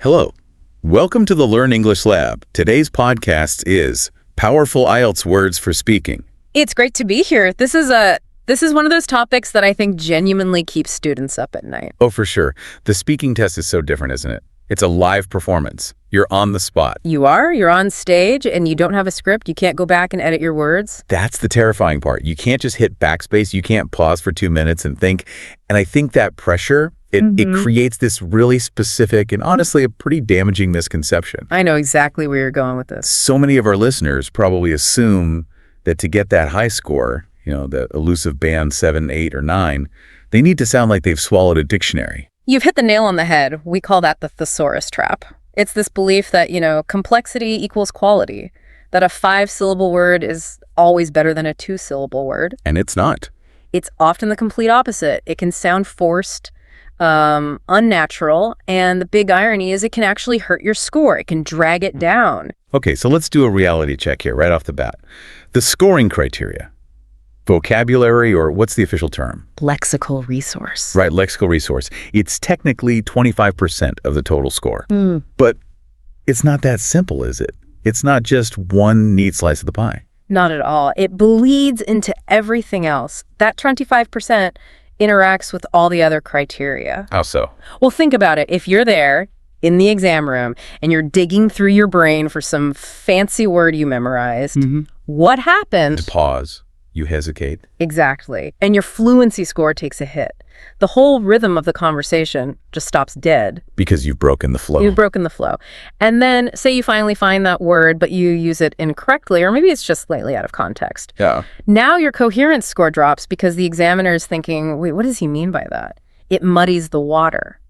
Hello. Welcome to the Learn English Lab. Today's podcast is Powerful IELTS Words for Speaking. It's great to be here. This is one of those topics that I think genuinely keeps students up at night. Oh, for sure. The speaking test is so different, isn't it? It's a live performance. You're on the spot. You're on stage and you don't have a script. You can't go back and edit your words. That's the terrifying part. You can't just hit backspace. You can't pause for 2 minutes and think. And I think that pressure, it creates this really specific and honestly a pretty damaging misconception. I know exactly where you're going with this. So many of our listeners probably assume that to get that high score, the elusive band 7, 8, or 9, they need to sound like they've swallowed a dictionary. You've hit the nail on the head. We call that the thesaurus trap. It's this belief that, complexity equals quality, that a 5-syllable word is always better than a 2-syllable word. And it's not. It's often the complete opposite. It can sound forced, unnatural, and the big irony is it can actually hurt your score. It can drag it down. Okay, so let's do a reality check here right off the bat. The scoring criteria. Vocabulary, or what's the official term? Lexical resource. Right, lexical resource. It's technically 25% of the total score. But it's not that simple, is it? It's not just one neat slice of the pie. Not at all. It bleeds into everything else. That 25% interacts with all the other criteria. How so? Well, think about it. If you're there in the exam room and you're digging through your brain for some fancy word you memorized, what happens? To pause. You hesitate. Exactly. And your fluency score takes a hit. The whole rhythm of the conversation just stops dead. Because you've broken the flow. You've broken the flow. And then say you finally find that word, but you use it incorrectly, or maybe it's just slightly out of context. Yeah. Now your coherence score drops because the examiner is thinking, wait, what does he mean by that? It muddies the water.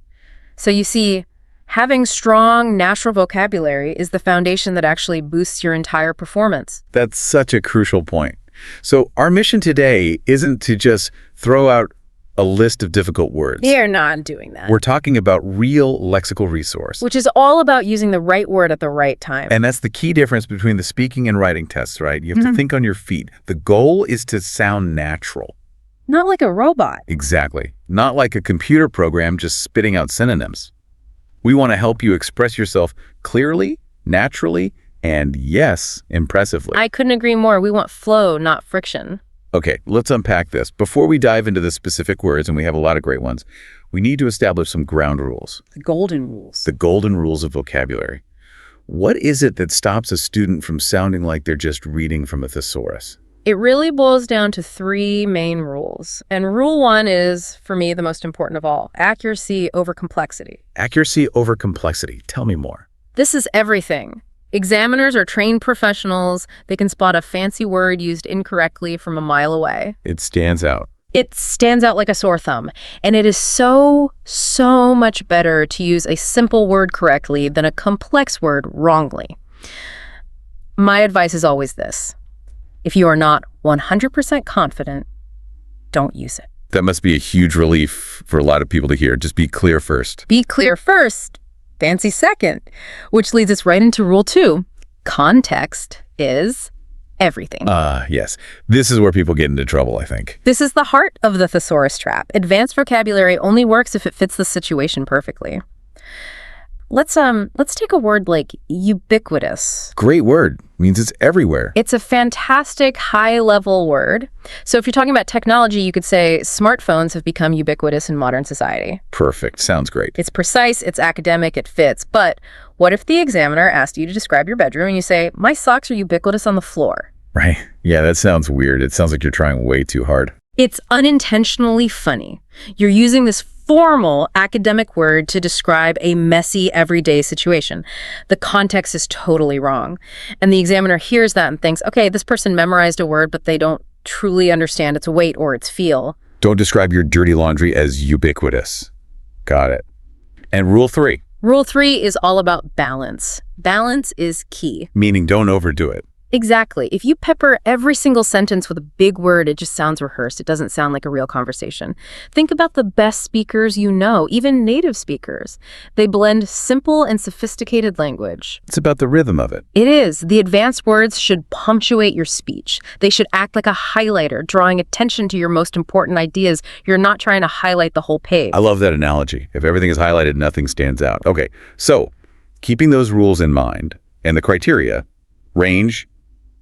So you see, having strong natural vocabulary is the foundation that actually boosts your entire performance. That's such a crucial point. So our mission today isn't to just throw out a list of difficult words. You're not doing that. We're talking about real lexical resource. Which is all about using the right word at the right time. And that's the key difference between the speaking and writing tests, right? You have to think on your feet. The goal is to sound natural. Not like a robot. Exactly. Not like a computer program just spitting out synonyms. We want to help you express yourself clearly, naturally, and yes, impressively. I couldn't agree more. We want flow, not friction. Okay, let's unpack this. Before we dive into the specific words, and we have a lot of great ones, we need to establish some ground rules. The golden rules. The golden rules of vocabulary. What is it that stops a student from sounding like they're just reading from a thesaurus? It really boils down to 3 main rules. And rule 1 is, for me, the most important of all. Accuracy over complexity. Accuracy over complexity. Tell me more. This is everything. Examiners are trained professionals. They can spot a fancy word used incorrectly from a mile away. It stands out. It stands out like a sore thumb. And it is so much better to use a simple word correctly than a complex word wrongly. My advice is always this. If you are not 100% confident, don't use it. That must be a huge relief for a lot of people to hear. Just be clear first. Be clear first. Fancy second, which leads us right into rule 2. Context is everything. Yes. This is where people get into trouble, I think. This is the heart of the thesaurus trap. Advanced vocabulary only works if it fits the situation perfectly. Let's take a word like ubiquitous. Great word. Means it's everywhere. It's a fantastic high-level word. So if you're talking about technology, you could say smartphones have become ubiquitous in modern society. Perfect. Sounds great. It's precise, it's academic, it fits. But what if the examiner asked you to describe your bedroom and you say, my socks are ubiquitous on the floor? Right. Yeah, that sounds weird. It sounds like you're trying way too hard. It's unintentionally funny. You're using this formal academic word to describe a messy everyday situation. The context is totally wrong. And the examiner hears that and thinks, okay, this person memorized a word, but they don't truly understand its weight or its feel. Don't describe your dirty laundry as ubiquitous. Got it. And rule 3. Rule 3 is all about balance. Balance is key. Meaning don't overdo it. Exactly. If you pepper every single sentence with a big word, it just sounds rehearsed. It doesn't sound like a real conversation. Think about the best speakers you know, even native speakers. They blend simple and sophisticated language. It's about the rhythm of it. It is. The advanced words should punctuate your speech. They should act like a highlighter, drawing attention to your most important ideas. You're not trying to highlight the whole page. I love that analogy. If everything is highlighted, nothing stands out. Okay, so Keeping those rules in mind and the criteria, range,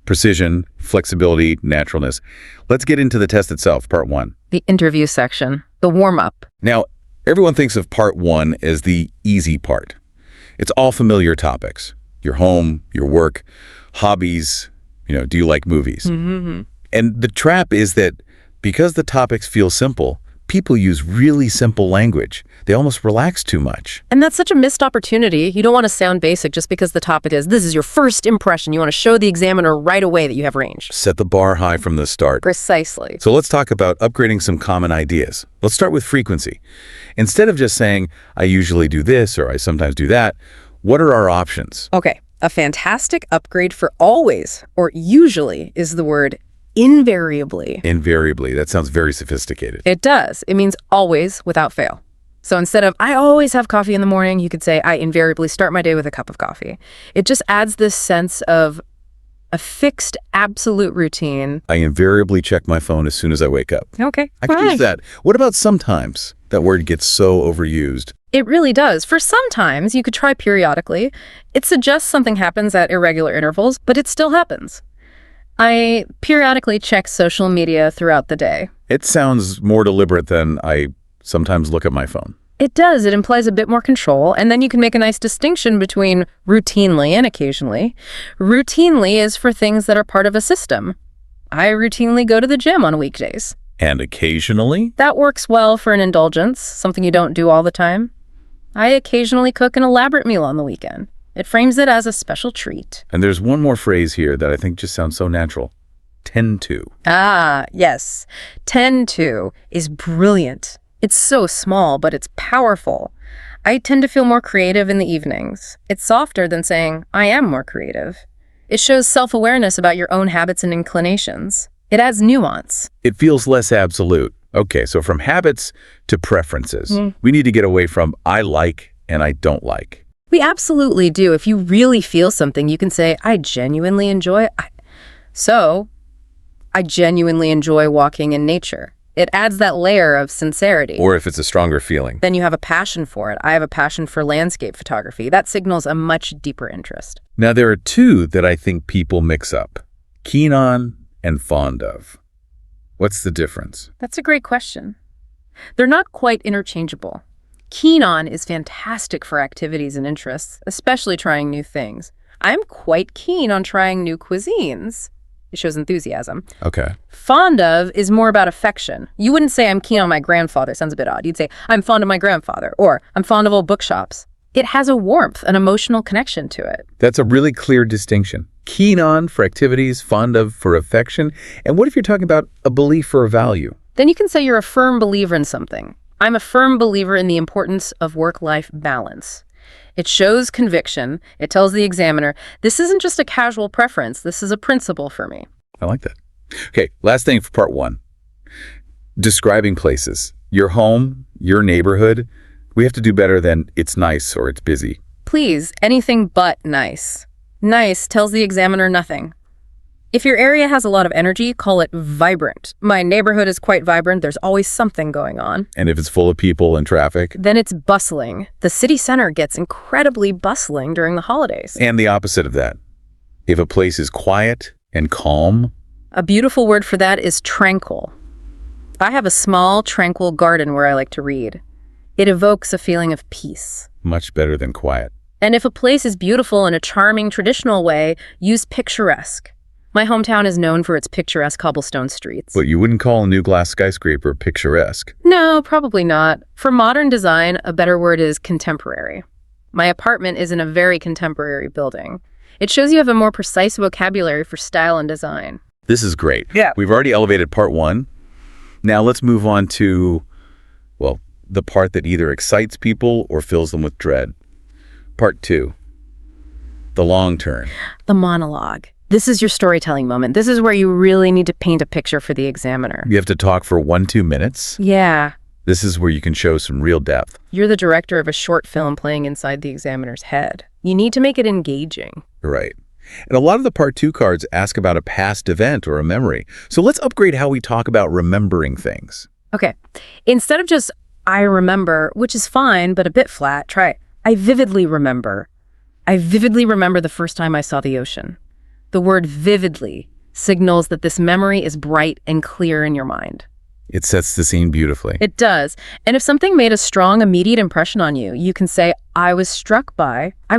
precision, flexibility, naturalness. Let's get into the test itself, part 1. The interview section, the warm-up. Now, everyone thinks of part 1 as the easy part. It's all familiar topics. Your home, your work, hobbies, do you like movies? Mm-hmm. And the trap is that because the topics feel simple, people use really simple language. They almost relax too much. And that's such a missed opportunity. You don't want to sound basic just because the topic is, this is your first impression. You want to show the examiner right away that you have range. Set the bar high from the start. Precisely. So let's talk about upgrading some common ideas. Let's start with frequency. Instead of just saying, I usually do this or I sometimes do that, what are our options? Okay, a fantastic upgrade for always or usually is the word invariably. Invariably. That sounds very sophisticated. It does. It means always without fail. So instead of, I always have coffee in the morning, you could say, I invariably start my day with a cup of coffee. It just adds this sense of a fixed, absolute routine. I invariably check my phone as soon as I wake up. Okay. I could use that. What about sometimes? That word gets so overused. It really does. For sometimes, you could try periodically. It suggests something happens at irregular intervals, but it still happens. I periodically check social media throughout the day. It sounds more deliberate than I sometimes look at my phone. It does. It implies a bit more control, and then you can make a nice distinction between routinely and occasionally. Routinely is for things that are part of a system. I routinely go to the gym on weekdays. And occasionally? That works well for an indulgence, something you don't do all the time. I occasionally cook an elaborate meal on the weekend. It frames it as a special treat. And there's one more phrase here that I think just sounds so natural. Tend to. Ah, yes. Tend to is brilliant. It's so small, but it's powerful. I tend to feel more creative in the evenings. It's softer than saying, I am more creative. It shows self-awareness about your own habits and inclinations. It adds nuance. It feels less absolute. Okay, so from habits to preferences. We need to get away from I like and I don't like. We absolutely do. If you really feel something, you can say, I genuinely enjoy it. I genuinely enjoy walking in nature. It adds that layer of sincerity. Or if it's a stronger feeling. Then you have a passion for it. I have a passion for landscape photography. That signals a much deeper interest. Now, there are two that I think people mix up. Keen on and fond of. What's the difference? That's a great question. They're not quite interchangeable. Keen on is fantastic for activities and interests, especially trying new things. I'm quite keen on trying new cuisines. It shows enthusiasm. Okay. Fond of is more about affection. You wouldn't say I'm keen on my grandfather. Sounds a bit odd. You'd say I'm fond of my grandfather, or I'm fond of old bookshops. It has a warmth, an emotional connection to it. That's a really clear distinction. Keen on for activities, fond of for affection. And what if you're talking about a belief or a value? Then you can say you're a firm believer in something. I'm a firm believer in the importance of work-life balance. It shows conviction. It tells the examiner, this isn't just a casual preference. This is a principle for me. I like that. Okay, last thing for part 1. Describing places. Your home, your neighborhood. We have to do better than it's nice or it's busy. Please, anything but nice. Nice tells the examiner nothing. If your area has a lot of energy, call it vibrant. My neighborhood is quite vibrant. There's always something going on. And if it's full of people and traffic? Then it's bustling. The city center gets incredibly bustling during the holidays. And the opposite of that. If a place is quiet and calm? A beautiful word for that is tranquil. I have a small, tranquil garden where I like to read. It evokes a feeling of peace. Much better than quiet. And if a place is beautiful in a charming, traditional way, use picturesque. My hometown is known for its picturesque cobblestone streets. But you wouldn't call a new glass skyscraper picturesque. No, probably not. For modern design, a better word is contemporary. My apartment is in a very contemporary building. It shows you have a more precise vocabulary for style and design. This is great. Yeah. We've already elevated part 1. Now let's move on to, well, the part that either excites people or fills them with dread. Part 2. The long turn. The monologue. This is your storytelling moment. This is where you really need to paint a picture for the examiner. You have to talk for 1-2 minutes. Yeah. This is where you can show some real depth. You're the director of a short film playing inside the examiner's head. You need to make it engaging. Right. And a lot of the part 2 cards ask about a past event or a memory. So let's upgrade how we talk about remembering things. Okay. Instead of just, I remember, which is fine, but a bit flat, try, I vividly remember. I vividly remember the first time I saw the ocean. The word vividly signals that this memory is bright and clear in your mind. It sets the scene beautifully. It does. And if something made a strong, immediate impression on you, you can say, I was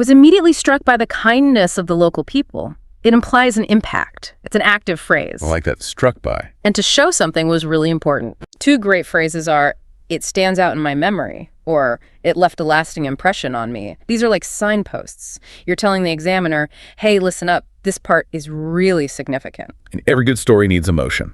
immediately struck by the kindness of the local people. It implies an impact. It's an active phrase. I like that, struck by. And to show something was really important. Two great phrases are, it stands out in my memory, or it left a lasting impression on me. These are like signposts. You're telling the examiner, hey, listen up, this part is really significant. And every good story needs emotion.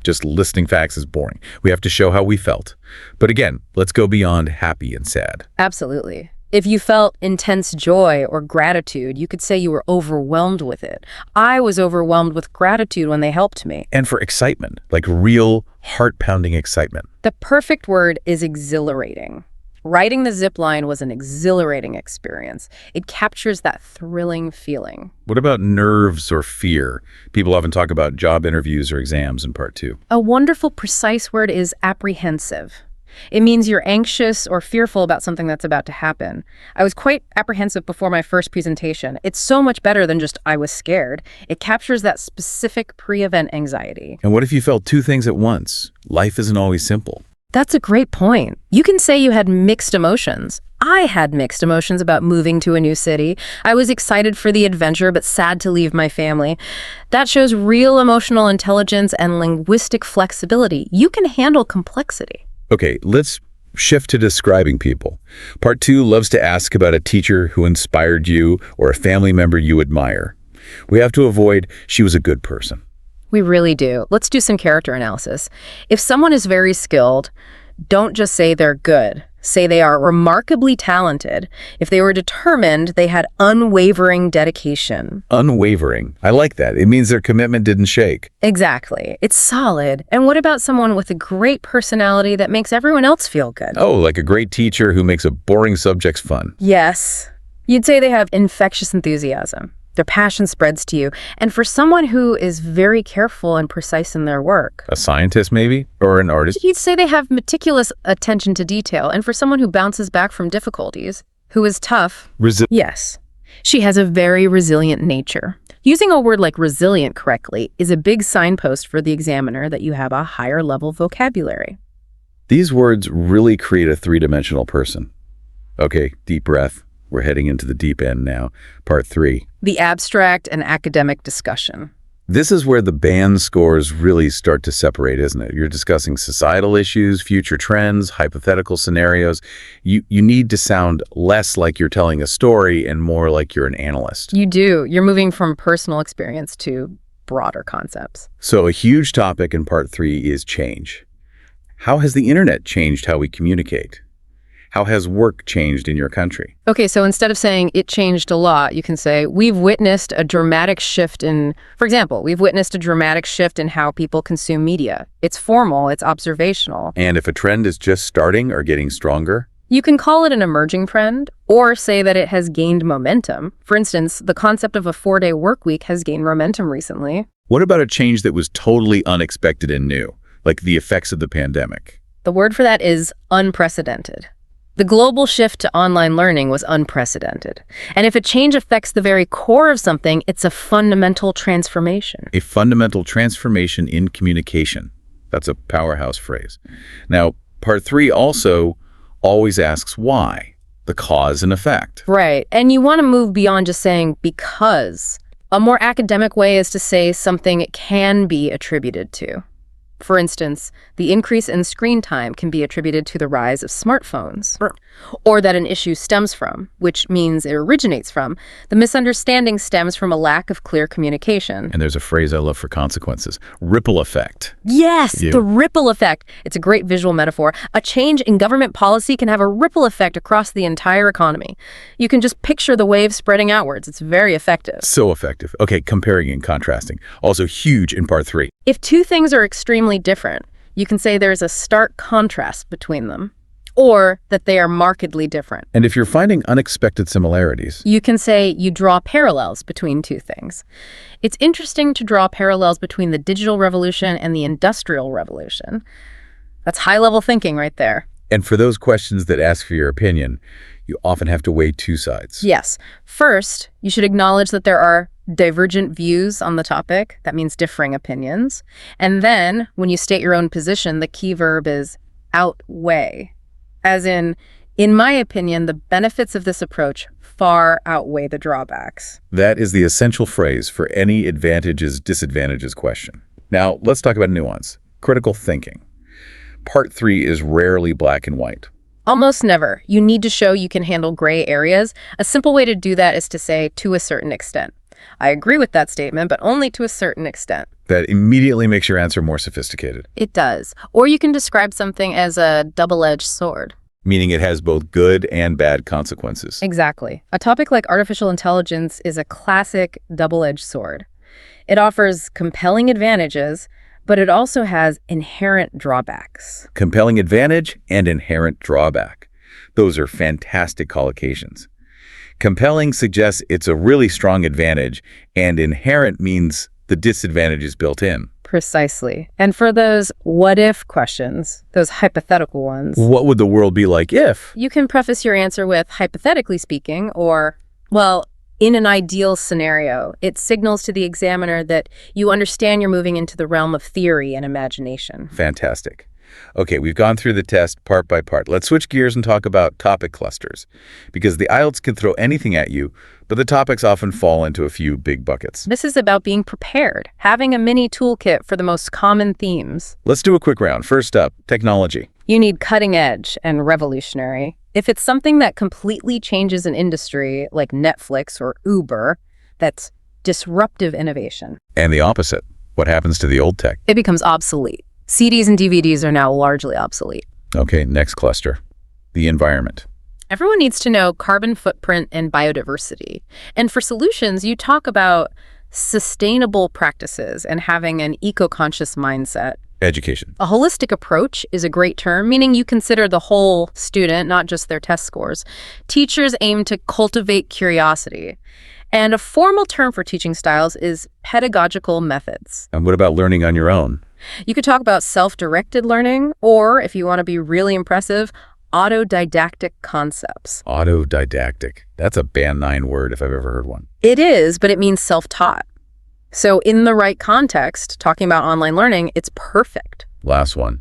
Just listing facts is boring. We have to show how we felt. But again, let's go beyond happy and sad. Absolutely. If you felt intense joy or gratitude, you could say you were overwhelmed with it. I was overwhelmed with gratitude when they helped me. And for excitement, like real heart-pounding excitement. The perfect word is exhilarating. Riding the zip line was an exhilarating experience. It captures that thrilling feeling. What about nerves or fear? People often talk about job interviews or exams in part 2. A wonderful, precise word is apprehensive. It means you're anxious or fearful about something that's about to happen. I was quite apprehensive before my first presentation. It's so much better than just I was scared. It captures that specific pre-event anxiety. And what if you felt two things at once? Life isn't always simple. That's a great point. You can say you had mixed emotions. I had mixed emotions about moving to a new city. I was excited for the adventure, but sad to leave my family. That shows real emotional intelligence and linguistic flexibility. You can handle complexity. Okay, let's shift to describing people. Part 2 loves to ask about a teacher who inspired you or a family member you admire. We have to avoid, she was a good person. We really do. Let's do some character analysis. If someone is very skilled, don't just say they're good. Say they are remarkably talented. If they were determined, they had unwavering dedication. Unwavering. I like that. It means their commitment didn't shake. Exactly. It's solid. And what about someone with a great personality that makes everyone else feel good? Oh, like a great teacher who makes a boring subjects fun. Yes. You'd say they have infectious enthusiasm. Their passion spreads to you. And for someone who is very careful and precise in their work. A scientist, maybe? Or an artist? You'd say they have meticulous attention to detail. And for someone who bounces back from difficulties, who is tough. Yes. She has a very resilient nature. Using a word like resilient correctly is a big signpost for the examiner that you have a higher level vocabulary. These words really create a three-dimensional person. Okay, deep breath. We're heading into the deep end now. Part 3. The abstract and academic discussion. This is where the band scores really start to separate, isn't it? You're discussing societal issues, future trends, hypothetical scenarios. You need to sound less like you're telling a story and more like you're an analyst. You do. You're moving from personal experience to broader concepts. So a huge topic in part 3 is change. How has the internet changed how we communicate? How has work changed in your country? Okay, so instead of saying it changed a lot, you can say we've witnessed a dramatic shift in, for example, we've witnessed a dramatic shift in how people consume media. It's formal, it's observational. And if a trend is just starting or getting stronger? You can call it an emerging trend or say that it has gained momentum. For instance, the concept of a 4-day work week has gained momentum recently. What about a change that was totally unexpected and new, like the effects of the pandemic? The word for that is unprecedented. The global shift to online learning was unprecedented. And if a change affects the very core of something, it's a fundamental transformation. A fundamental transformation in communication. That's a powerhouse phrase. Now, part 3 also always asks why, the cause and effect. Right. And you want to move beyond just saying because. A more academic way is to say something can be attributed to. For instance, the increase in screen time can be attributed to the rise of smartphones, or that an issue stems from, which means it originates from, the misunderstanding stems from a lack of clear communication. And there's a phrase I love for consequences, ripple effect. Yes, the ripple effect. It's a great visual metaphor. A change in government policy can have a ripple effect across the entire economy. You can just picture the wave spreading outwards. It's very effective. So effective. Okay, comparing and contrasting. Also huge in part 3. If two things are extremely different, you can say there's a stark contrast between them, or that they are markedly different. And if you're finding unexpected similarities, you can say you draw parallels between two things. It's interesting to draw parallels between the digital revolution and the industrial revolution. That's high-level thinking right there. And for those questions that ask for your opinion, you often have to weigh two sides. Yes. First, you should acknowledge that there are divergent views on the topic. That means differing opinions. And then, when you state your own position, the key verb is outweigh. As in my opinion, the benefits of this approach far outweigh the drawbacks. That is the essential phrase for any advantages-disadvantages question. Now, let's talk about nuance. Critical thinking. Part 3 is rarely black and white. Almost never. You need to show you can handle gray areas. A simple way to do that is to say, to a certain extent. I agree with that statement, but only to a certain extent. That immediately makes your answer more sophisticated. It does. Or you can describe something as a double-edged sword. Meaning it has both good and bad consequences. Exactly. A topic like artificial intelligence is a classic double-edged sword. It offers compelling advantages, but it also has inherent drawbacks. Compelling advantage and inherent drawback. Those are fantastic collocations. Compelling suggests it's a really strong advantage, and inherent means the disadvantage is built in. Precisely. And for those what-if questions, those hypothetical ones, What would the world be like if? you can preface your answer with hypothetically speaking, or, well, in an ideal scenario. It signals to the examiner that you understand you're moving into the realm of theory and imagination. Fantastic. Okay, we've gone through the test part by part. Let's switch gears and talk about topic clusters. Because the IELTS can throw anything at you, but the topics often fall into a few big buckets. This is about being prepared, having a mini toolkit for the most common themes. Let's do a quick round. First up, technology. You need cutting edge and revolutionary. If it's something that completely changes an industry, like Netflix or Uber, that's disruptive innovation. And the opposite. What happens to the old tech? It becomes obsolete. CDs and DVDs are now largely obsolete. Okay, next cluster. The environment. Everyone needs to know carbon footprint and biodiversity. And for solutions, you talk about sustainable practices and having an eco-conscious mindset. Education. A holistic approach is a great term, meaning you consider the whole student, not just their test scores. Teachers aim to cultivate curiosity. And a formal term for teaching styles is pedagogical methods. And what about learning on your own? You could talk about self-directed learning, or if you want to be really impressive, autodidactic concepts. Autodidactic. That's a band 9 word if I've ever heard one. It is, but it means self-taught. So in the right context, talking about online learning, it's perfect. Last one.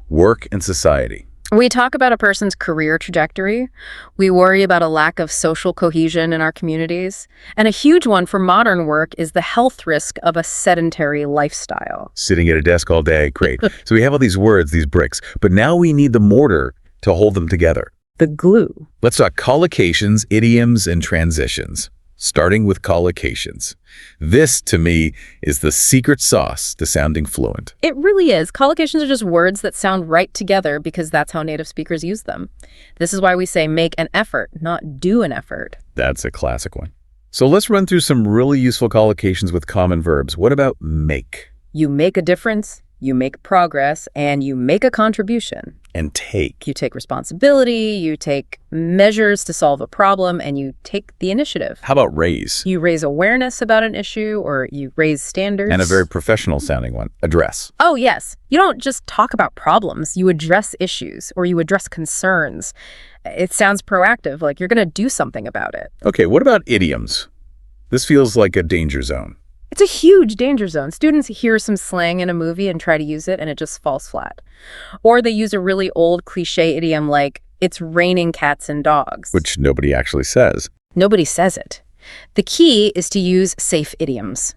Work and society. We talk about a person's career trajectory. We worry about a lack of social cohesion in our communities. And a huge one for modern work is the health risk of a sedentary lifestyle. Sitting at a desk all day. Great. So we have all these words, these bricks, but now we need the mortar to hold them together. The glue. Let's talk collocations, idioms, and transitions. Starting with collocations. This, to me, is the secret sauce to sounding fluent. It really is. Collocations are just words that sound right together because that's how native speakers use them. This is why we say make an effort, not do an effort. That's a classic one. So let's run through some really useful collocations with common verbs. What about make? You make a difference, you make progress, and you make a contribution. And take. You take responsibility, you take measures to solve a problem, and you take the initiative. How about raise? You raise awareness about an issue, or you raise standards. And a very professional sounding one, address. Oh, yes. You don't just talk about problems. You address issues, or you address concerns. It sounds proactive, like you're going to do something about it. Okay, what about idioms? This feels like a danger zone. It's a huge danger zone. Students hear some slang in a movie and try to use it, and it just falls flat. Or they use a really old cliche idiom like, it's raining cats and dogs. Which nobody actually says. Nobody says it. The key is to use safe idioms.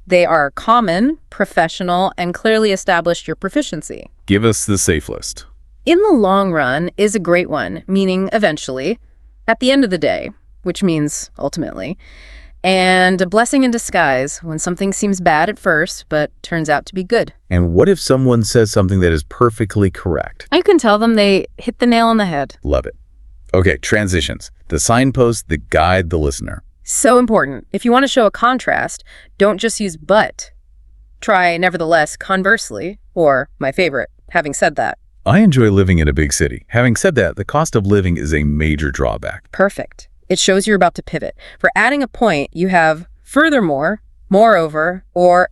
They are common, professional, and clearly establish your proficiency. Give us the safe list. In the long run is a great one, meaning eventually, at the end of the day, which means ultimately, and a blessing in disguise when something seems bad at first, but turns out to be good. And what if someone says something that is perfectly correct? You can tell them they hit the nail on the head. Love it. Okay, transitions. The signposts that guide the listener. So important. If you want to show a contrast, don't just use but. Try, nevertheless, conversely, or, my favorite, having said that. I enjoy living in a big city. Having said that, the cost of living is a major drawback. Perfect. It shows you're about to pivot. For adding a point, you have furthermore, moreover, or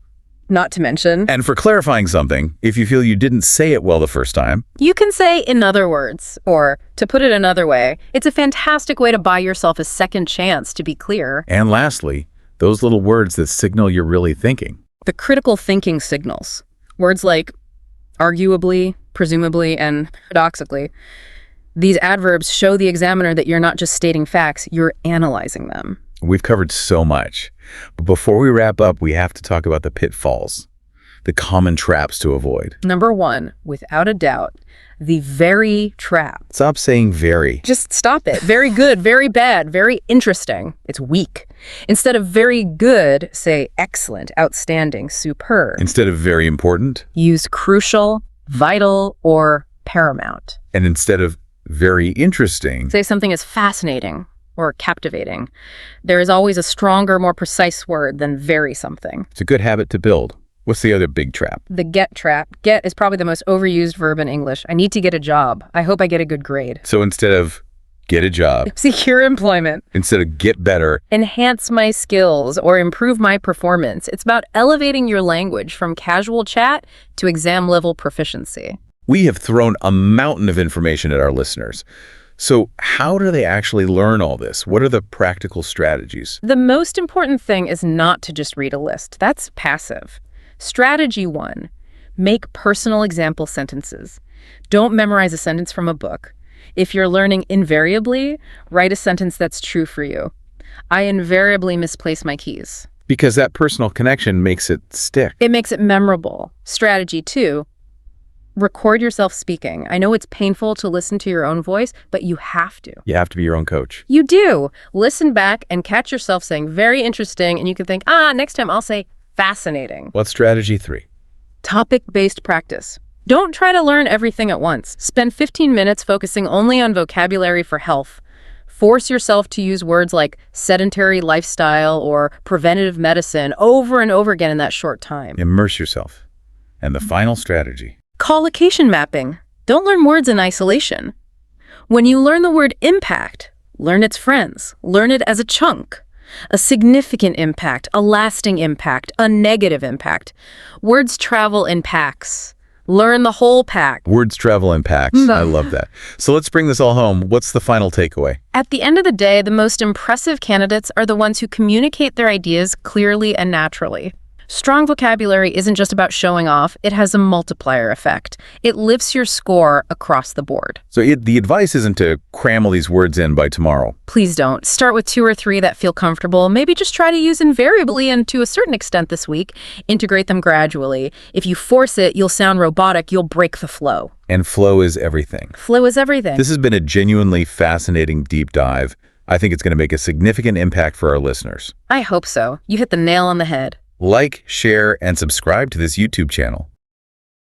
not to mention. And for clarifying something, if you feel you didn't say it well the first time, You can say in other words, or to put it another way, it's a fantastic way to buy yourself a second chance to be clear. and lastly, those little words that signal you're really thinking. The critical thinking signals. Words like arguably, presumably, and paradoxically. These adverbs show the examiner that you're not just stating facts, you're analyzing them. We've covered so much, but before we wrap up, we have to talk about the pitfalls, the common traps to avoid. Number 1, without a doubt, the very trap. Stop saying very. Just stop it. Very good, very bad, very interesting. It's weak. Instead of very good, say excellent, outstanding, superb. Instead of very important, Use crucial, vital, or paramount. and instead of very interesting, Say something is fascinating or captivating. There is always a stronger, more precise word than very something. it's a good habit to build. What's the other big trap? The get trap. Get is probably the most overused verb in English. I need to get a job. I hope I get a good grade. So instead of get a job, Secure employment. instead of get better, Enhance my skills or improve my performance. It's about elevating your language from casual chat to exam level proficiency. we have thrown a mountain of information at our listeners. So how do they actually learn all this? What are the practical strategies? The most important thing is not to just read a list. That's passive. Strategy 1, make personal example sentences. Don't memorize a sentence from a book. If you're learning invariably, write a sentence that's true for you. I invariably misplace my keys. Because that personal connection makes it stick. It makes it memorable. Strategy 2, record yourself speaking. I know it's painful to listen to your own voice, but you have to. You have to be your own coach. You do. Listen back and catch yourself saying very interesting, and you can think, next time I'll say fascinating. What's strategy 3? Topic-based practice. Don't try to learn everything at once. Spend 15 minutes focusing only on vocabulary for health. Force yourself to use words like sedentary lifestyle or preventative medicine over and over again in that short time. Immerse yourself. And the final strategy. Collocation mapping. Don't learn words in isolation. When you learn the word impact, learn its friends. Learn it as a chunk. A significant impact, a lasting impact, a negative impact. Words travel in packs. Learn the whole pack. Words travel in packs. I love that. So let's bring this all home. What's the final takeaway? At the end of the day, the most impressive candidates are the ones who communicate their ideas clearly and naturally. Strong vocabulary isn't just about showing off, it has a multiplier effect. It lifts your score across the board. So the advice isn't to cram all these words in by tomorrow. Please don't. Start with 2 or 3 that feel comfortable. Maybe just try to use invariably and to a certain extent this week. Integrate them gradually. If you force it, you'll sound robotic. You'll break the flow. And flow is everything. Flow is everything. This has been a genuinely fascinating deep dive. I think it's going to make a significant impact for our listeners. I hope so. You hit the nail on the head. Like, share, and subscribe to this YouTube channel.